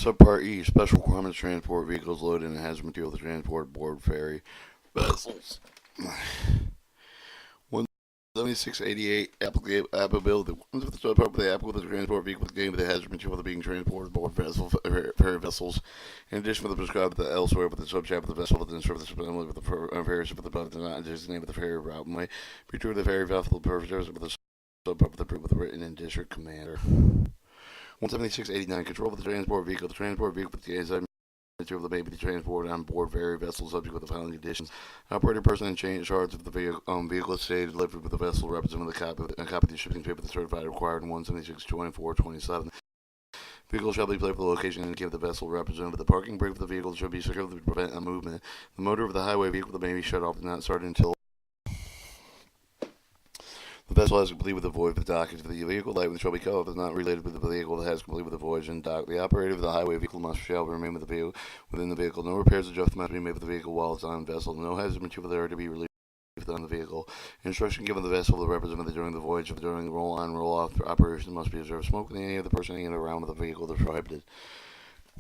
Subpart E, special requirements transport vehicles loaded and hazardous material to transport board ferry vessels. 17688 applicability. Ones with the subpart the applicable to transport vehicle with game with the hazardous material being transported board vessel ferry vessels. In addition, for the prescribed the elsewhere with the subchapter of the vessel within service with the ferry ship with the above not designated with the ferry route may be true of the ferry vessel purposes with the subpart with the written in district commander. 17689 control of the transport vehicle. The transport vehicle with the anxiety material that may be transported on board ferry vessels subject to the following conditions. Operator person in charge of the vehicle is stated delivered with the vessel representing the copy of the shipping paper that's certified required in 1762427. Vehicle shall be placed for the location indicated the vessel represented. The parking brake of the vehicle should be secured to prevent a movement. The motor of the highway vehicle that may be shut off and not started until the vessel has completed with the voyage of the dockage. The vehicle light shall be cut off if not related with the vehicle that has completed with the voyage and dock. The operator of the highway vehicle shall remain with the vehicle within the vehicle. No repairs or adjustments must be made with the vehicle while it's on the vessel. No hazardous material there to be relieved on the vehicle. Instruction given the vessel to the representative during the voyage during the roll-on, roll-off operation must be observed. Smoking any other person in and around with the vehicle is prohibited.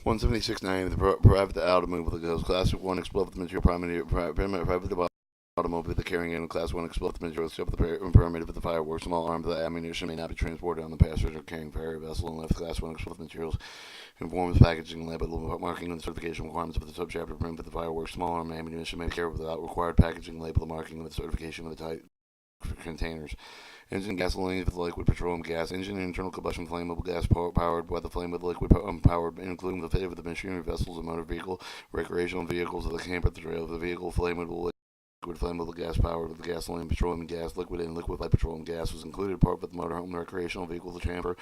176.9 the private automobile goes classic 1 explosive material private automobile the carrying in class 1 explosive materials except the permitted with the fireworks. Small arms of the ammunition may not be transported on the passenger carrying ferry vessel unless class 1 explosive materials informs packaging label marking and certification requirements of the subchapter permitted with the fireworks. Small arm ammunition may be carried without required packaging label marking with certification of the type containers. Engine gasoline with liquid petroleum gas. Engine internal combustion flammable gas powered by the flame with liquid powered, including the fit of the machinery vessels and motor vehicle, recreational vehicles of the camper, the trail of the vehicle, flammable liquid flammable gas powered with the gasoline, petroleum gas, liquid and liquefied petroleum gas was included part of the motorhome recreational vehicle, the camper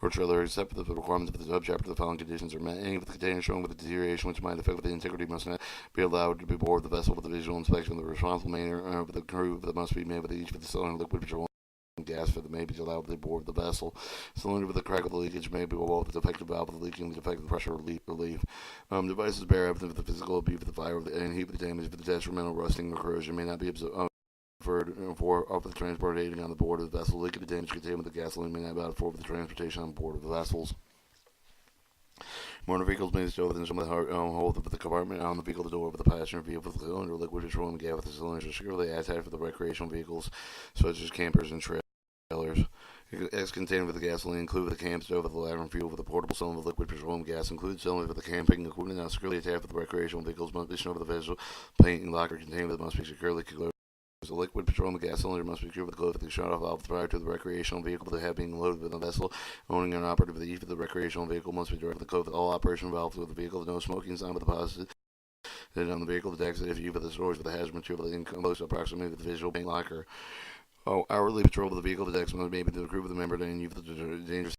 or trailer, except that the requirements of the subchapter the following conditions are met. Any of the containers shown with the deterioration which might affect the integrity must not be allowed to be aboard the vessel with the visual inspection of the responsible manner of the crew that must be made with each of the cylinder liquid petroleum gas for the may be allowed to board the vessel. Cylinder with the crack of the leakage may be below the defective valve of the leaking, the defective pressure relief. Devices bear evidence of the physical abuse of the fire and heat of the damage of the detrimental rusting or corrosion may not be observed for off the transport aiding on the board of the vessel. Leak of the damage contained with the gasoline may not be allowed for the transportation on board of the vessels. Motor vehicles may stow within some of the hold of the compartment on the vehicle, the door of the passenger vehicle, the cylinder, liquid petroleum gas with the cylinders are securely attached for the recreational vehicles such as campers and trailers. As contained with the gasoline, included with the camp stove with the ladder fuel with the portable cylinder with liquid petroleum gas, included cylinder with the camping equipment not securely attached with the recreational vehicles must be shown with the vessel paint and locker contained with must be securely closed. The liquid petroleum gas cylinder must be secured with the closed with the shut-off valve prior to the recreational vehicle that have been loaded with the vessel. Owning and operative of the of the recreational vehicle must be directly closed with all operational valves of the vehicle. No smoking sign with deposited on the vehicle. The exit if you for the storage with the hazard material that enclosed approximately with the visual paint locker. Hourly patrol of the vehicle. The decks must be made to the crew of the member and you for the dangerous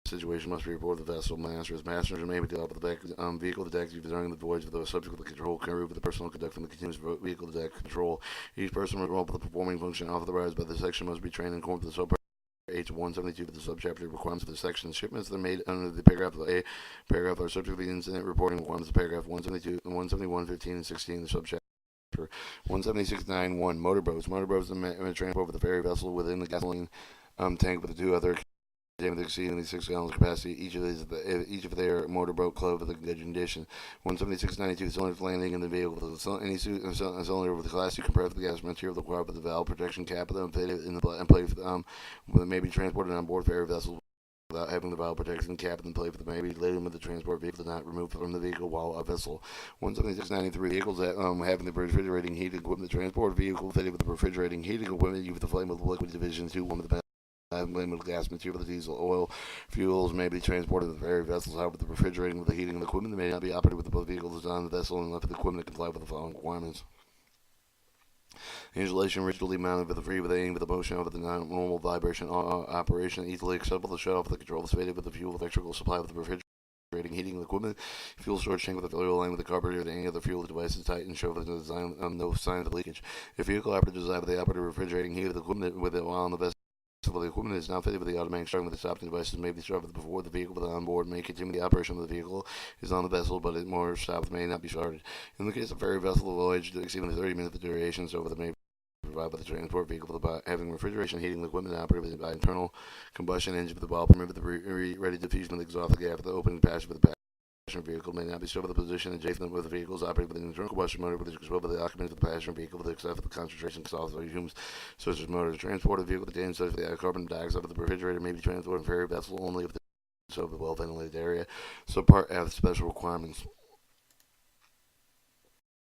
situation must be reported to the vessel masters. Masters may be dealt with the back vehicle the deck during the voyage of the subject of the control carry with the personal conduct from the continuous vehicle the deck control. Each person responsible for the performing function authorized by the section must be trained in accordance with the subpart H172 for the subchapter requirements of the section. Shipments that are made under the paragraph A paragraph are subject to the incident reporting requirements of paragraph 172 and 171 15 and 16 the subchapter. 176.9.1 motorboats. Motorboats are transport over the ferry vessel within the gasoline tank with the two other with exceeding 6 gallons capacity. Each of their motorboat clothed with a good condition. 176.92 cylinder landing in the vehicle. Any cylinder with a class 2 compressed gas material required with the valve protection cap of them fitted in the place may be transported on board ferry vessels without having the valve protection cap in place that may be laden with the transport vehicle not removed from the vehicle while a vessel. 176.93 vehicles that having the refrigerating heating equipment. The transport vehicle fitted with the refrigerating heating equipment used the flame of the liquid division 2 one of the flammable gas material, the diesel, oil, fuels may be transported with the ferry vessels. However, the refrigerating with the heating of the equipment may not be operated with the both vehicles on the vessel unless the equipment comply with the following requirements. Insulation rigidly mounted with the free with aim with the motion of the non-normal vibration operation easily acceptable. The shut off of the control is fitted with the fuel electrical supply with the refrigerating heating equipment. Fuel storage tank with the oil line with the carburetor and any other fuel devices tight and show the design no signs of leakage. If vehicle operator design with the operator refrigerating heat of the equipment with it while on the vessel. The equipment is not fitted with the automatic starting with the stopping devices may be started before the vehicle with on board may continue the operation of the vehicle is on the vessel, but it more stops may not be started. In the case of ferry vessel voyage exceeding the 30 minutes of duration, so that may provided by the transport vehicle by having refrigeration heating the equipment operated by internal combustion engine with the valve permitted the ready diffusion of the exhaust gas with the opening passage with the vehicle may not be stored with the position adjacent with the vehicles operating with an internal combustion motor, which is controlled by the occupant of the passenger vehicle with the except for the concentration of solid fumes such as motors. Transport of the vehicle contains such the carbon dioxide of the refrigerator may be transported in ferry vessel only if the well ventilated area. Subpart F special requirements.